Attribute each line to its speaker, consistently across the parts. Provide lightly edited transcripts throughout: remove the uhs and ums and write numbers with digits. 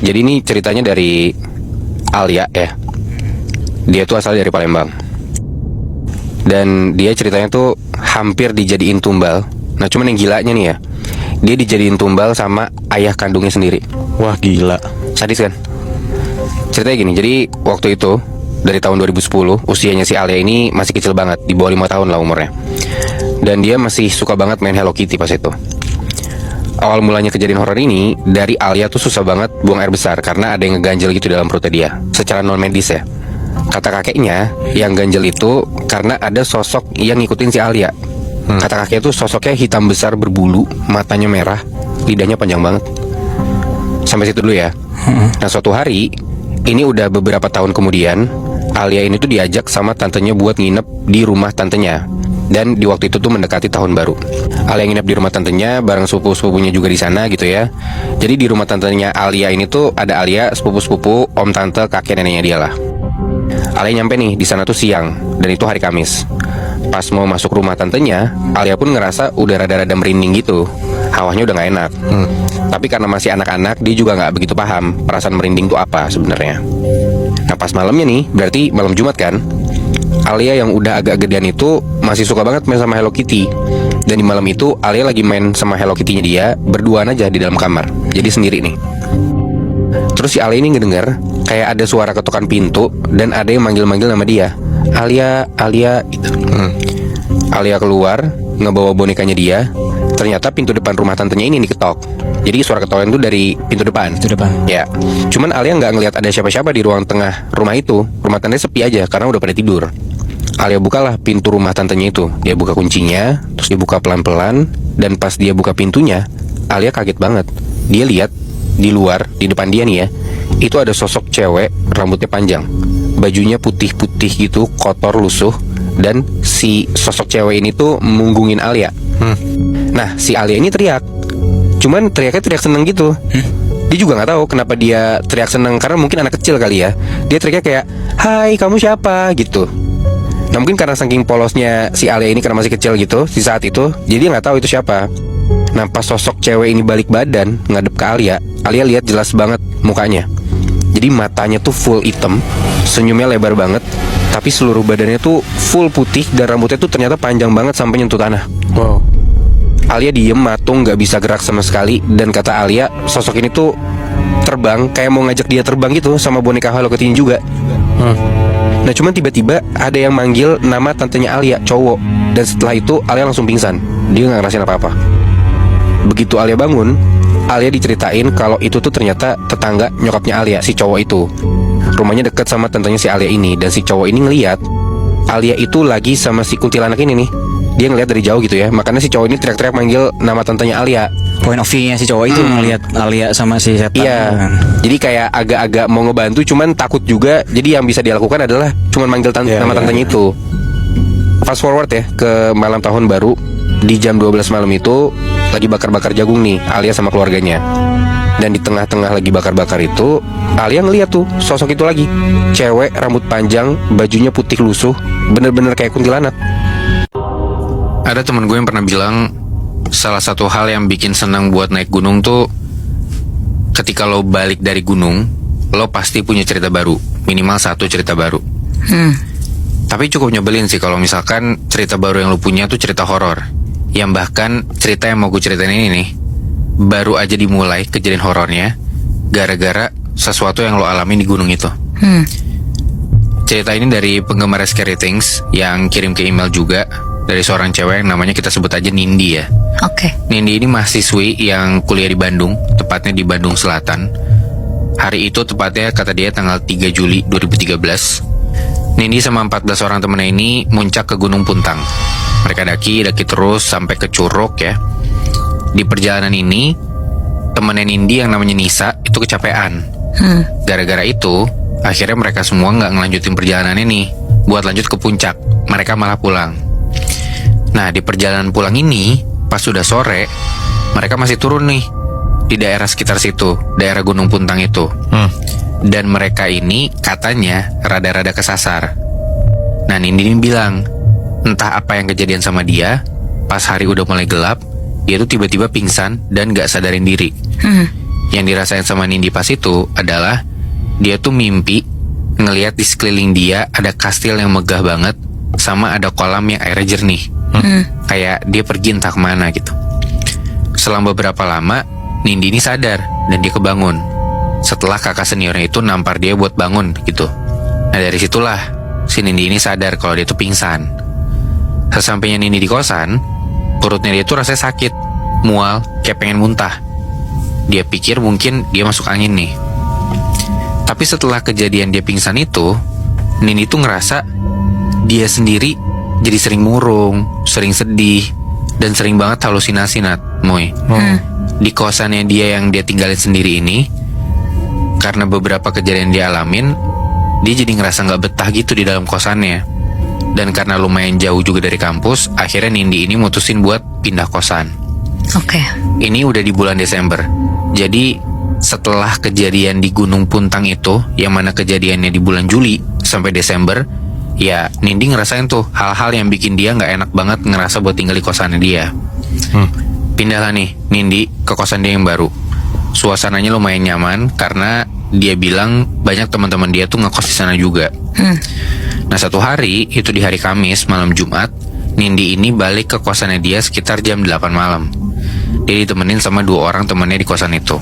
Speaker 1: Jadi ini ceritanya dari Alia ya. Dia tuh asal dari Palembang. Dan dia ceritanya tuh hampir dijadiin tumbal. Nah cuman yang gilanya nih ya, dia dijadiin tumbal sama ayah kandungnya sendiri.
Speaker 2: Wah gila.
Speaker 1: Sadis kan? Ceritanya gini, jadi waktu itu dari tahun 2010, usianya si Alia ini masih kecil banget, di bawah 5 tahun lah umurnya. Dan dia masih suka banget main Hello Kitty pas itu. Awal mulanya kejadian horor ini, dari Alia tuh susah banget buang air besar karena ada yang ngeganjel gitu dalam perutnya dia. Secara non medis ya. Kata kakeknya, yang ganjel itu karena ada sosok yang ngikutin si Alia. Kata kakeknya tuh sosoknya hitam besar berbulu, matanya merah, lidahnya panjang banget. Sampai situ dulu ya. Nah suatu hari, ini udah beberapa tahun kemudian, Alia ini tuh diajak sama tantenya buat nginep di rumah tantenya. Dan di waktu itu tuh mendekati tahun baru. Alia nginep di rumah tantenya bareng sepupu-sepupunya juga di sana gitu ya. Jadi di rumah tantenya Alia ini tuh ada Alia, sepupu-sepupu, om tante, kakek neneknya dia lah. Alia nyampe nih di sana tuh siang dan itu hari Kamis. Pas mau masuk rumah tantenya, Alia pun ngerasa udah rada-rada merinding gitu. Hawanya udah gak enak. Tapi karena masih anak-anak, dia juga gak begitu paham perasaan merinding tuh apa sebenarnya. Nah pas malamnya nih, berarti malam Jumat kan, Alia yang udah agak gedean itu masih suka banget main sama Hello Kitty. Dan di malam itu Alia lagi main sama Hello Kitty-nya dia berduaan aja di dalam kamar. Jadi sendiri nih. Terus si Alia ini ngedenger kayak ada suara ketukan pintu dan ada yang manggil-manggil nama dia. Alia, Alia gitu. Alia keluar ngebawa bonekanya dia. Ternyata pintu depan rumah tantenya ini diketok. Jadi suara ketokan itu dari pintu depan.
Speaker 2: Pintu depan.
Speaker 1: Ya. Cuman Alia nggak ngelihat ada siapa-siapa di ruang tengah rumah itu. Rumah tantenya sepi aja karena udah pada tidur. Alia bukalah pintu rumah tantenya itu. Dia buka kuncinya, terus dia buka pelan-pelan. Dan pas dia buka pintunya, Alia kaget banget. Dia lihat di luar, di depan dia nih ya, itu ada sosok cewek, rambutnya panjang, bajunya putih-putih gitu, kotor, lusuh. Dan si sosok cewek ini tuh munggungin Alia. Nah si Alia ini teriak. Cuman teriaknya teriak seneng gitu. Dia juga gak tahu kenapa dia teriak seneng, karena mungkin anak kecil kali ya. Dia teriaknya kayak, hai kamu siapa gitu. Nah mungkin karena saking polosnya si Alia ini karena masih kecil gitu di saat itu, jadi dia gak tahu itu siapa. Nah pas sosok cewek ini balik badan ngadep ke Alia, Alia lihat jelas banget mukanya. Jadi matanya tuh full hitam, senyumnya lebar banget, tapi seluruh badannya tuh full putih dan rambutnya tuh ternyata panjang banget sampai nyentuh tanah.
Speaker 2: Wow.
Speaker 1: Alia diem matung gak bisa gerak sama sekali. Dan kata Alia, sosok ini tuh terbang, kayak mau ngajak dia terbang gitu sama boneka Hello Kitty juga. Nah cuman tiba-tiba ada yang manggil nama tantenya Alia, cowok. Dan setelah itu Alia langsung pingsan. Dia gak ngerasain apa-apa. Begitu Alia bangun, Alia diceritain kalau itu tuh ternyata tetangga nyokapnya Alia, si cowok itu. Rumahnya deket sama tantenya si Alia ini. Dan si cowok ini ngeliat Alia itu lagi sama si kuntilanak ini nih. Dia ngeliat dari jauh gitu ya. Makanya si cowok ini teriak-teriak manggil nama tantenya Alia.
Speaker 2: Point of view-nya si cowok itu ngelihat Alia sama si setan.
Speaker 1: Iya. Jadi kayak agak-agak mau ngebantu, cuman takut juga. Jadi yang bisa dilakukan adalah cuman manggil nama tantenya itu. Fast forward ya ke malam tahun baru. Di jam 12 malam itu lagi bakar-bakar jagung nih Alia sama keluarganya. Dan di tengah-tengah lagi bakar-bakar itu, Alia ngeliat tuh sosok itu lagi. Cewek rambut panjang, bajunya putih lusuh, bener-bener kayak kuntilanak. Ada temen gue yang pernah bilang, salah satu hal yang bikin senang buat naik gunung tuh ketika lo balik dari gunung, lo pasti punya cerita baru. Minimal satu cerita baru. Tapi cukup nyebelin sih kalau misalkan cerita baru yang lo punya tuh cerita horor. Yang bahkan cerita yang mau gue ceritain ini nih, baru aja dimulai kejadian horornya gara-gara sesuatu yang lo alami di gunung itu. Cerita ini dari penggemar Scary Things yang kirim ke email juga, dari seorang cewek yang namanya kita sebut aja Nindi ya.
Speaker 3: Oke.
Speaker 1: Nindi ini mahasiswi yang kuliah di Bandung, tepatnya di Bandung Selatan. Hari itu tepatnya kata dia tanggal 3 Juli 2013. Nindi sama 14 orang temennya ini muncak ke Gunung Puntang. Mereka daki terus sampai ke Curug ya. Di perjalanan ini, temennya Nindi yang namanya Nisa itu kecapean. Gara-gara itu, akhirnya mereka semua nggak ngelanjutin perjalanan ini buat lanjut ke puncak. Mereka malah pulang. Nah di perjalanan pulang ini, pas sudah sore, mereka masih turun nih di daerah sekitar situ, daerah Gunung Puntang itu. Dan mereka ini katanya rada-rada kesasar. Nah Nindi ini bilang, entah apa yang kejadian sama dia, pas hari udah mulai gelap, dia tuh tiba-tiba pingsan dan gak sadarin diri. yang dirasain sama Nindi pas itu adalah dia tuh mimpi ngelihat di sekeliling dia ada kastil yang megah banget, sama ada kolam yang airnya jernih. Kayak dia pergi entah kemana gitu. Selang beberapa lama, Nindi ini sadar dan dia kebangun setelah kakak seniornya itu nampar dia buat bangun gitu. Nah dari situlah si Nindi ini sadar kalau dia tuh pingsan. Sesampainya Nindi di kosan, perutnya dia tuh rasanya sakit, mual, kayak pengen muntah. Dia pikir mungkin dia masuk angin nih. Tapi setelah kejadian dia pingsan itu, Nindi tuh ngerasa dia sendiri jadi sering murung, sering sedih, dan sering banget halusinasi, Nat, Moy. Di kosannya dia yang dia tinggalin sendiri ini, karena beberapa kejadian dia alamin, dia jadi ngerasa gak betah gitu di dalam kosannya. Dan karena lumayan jauh juga dari kampus, akhirnya Nindi ini mutusin buat pindah kosan.
Speaker 3: Oke.
Speaker 1: Ini udah di bulan Desember. Jadi setelah kejadian di Gunung Puntang itu, yang mana kejadiannya di bulan Juli sampai Desember, ya Nindi ngerasain tuh hal-hal yang bikin dia gak enak banget ngerasa buat tinggal di kosannya dia. Pindahlah nih Nindi ke kosan dia yang baru. Suasananya lumayan nyaman karena dia bilang banyak teman-teman dia tuh ngekos di sana juga. Nah satu hari, itu di hari Kamis malam Jumat, Nindi ini balik ke kosannya dia sekitar jam 8 malam. Dia ditemenin sama 2 orang temannya di kosan itu.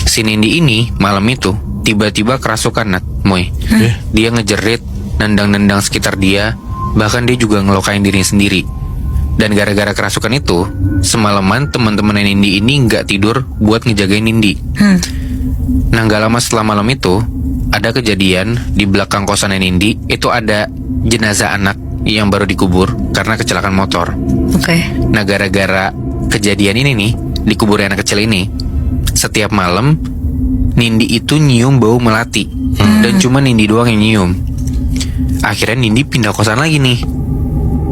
Speaker 1: Si Nindi ini malam itu tiba-tiba kerasukan, Nat, Moy. Dia ngejerit, nendang-nendang sekitar dia, bahkan dia juga ngelokain dirinya sendiri. Dan gara-gara kerasukan itu, semalaman teman-teman Nindi ini nggak tidur buat ngejagain Nindi. Nah nggak lama setelah malam itu, ada kejadian di belakang kosan Nindi. Itu ada jenazah anak yang baru dikubur karena kecelakaan motor.
Speaker 3: Oke.
Speaker 1: Nah gara-gara kejadian ini nih, di kubur anak kecil ini, setiap malam Nindi itu nyium bau melati. Dan cuma Nindi doang yang nyium. Akhirnya Nindi pindah kosan lagi nih.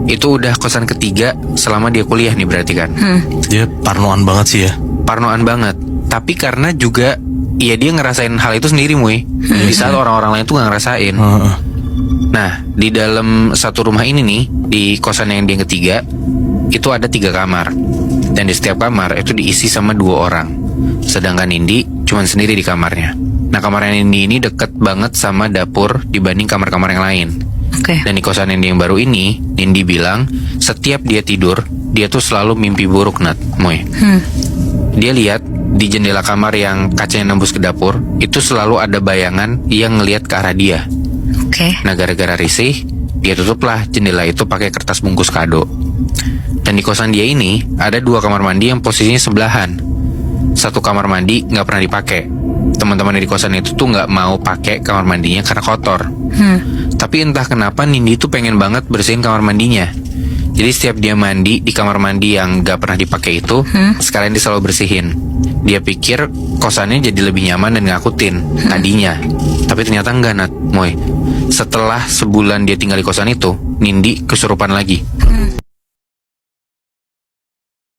Speaker 1: Itu udah kosan ketiga selama dia kuliah nih berarti kan.
Speaker 4: Dia parnoan banget sih ya.
Speaker 1: Parnoan banget. Tapi karena juga ya dia ngerasain hal itu sendiri, Muy. Di saat orang-orang lain tuh gak ngerasain. Nah di dalam satu rumah ini nih, di kosan yang dia ketiga, itu ada 3 kamar. Dan di setiap kamar itu diisi sama 2 orang. Sedangkan Nindi cuman sendiri di kamarnya. Nah kamarnya Nindi ini deket banget sama dapur dibanding kamar-kamar yang lain. Dan di kosan Nindi yang baru ini, Nindi bilang setiap dia tidur, dia tuh selalu mimpi buruk, Nat, Moy. Dia lihat di jendela kamar yang kacanya nembus ke dapur, itu selalu ada bayangan yang ngelihat ke arah dia. Nah gara-gara risih, dia tutuplah jendela itu pakai kertas bungkus kado. Dan di kosan dia ini ada 2 kamar mandi yang posisinya sebelahan. Satu kamar mandi nggak pernah dipakai. Teman-teman di kosan itu tuh nggak mau pakai kamar mandinya karena kotor. Tapi entah kenapa Nindi tuh pengen banget bersihin kamar mandinya. Jadi setiap dia mandi di kamar mandi yang nggak pernah dipakai itu, sekalian dia selalu bersihin. Dia pikir kosannya jadi lebih nyaman dan ngakutin tadinya. Tapi ternyata enggak, Nat, Moy. Setelah sebulan dia tinggal di kosan itu, Nindi kesurupan lagi.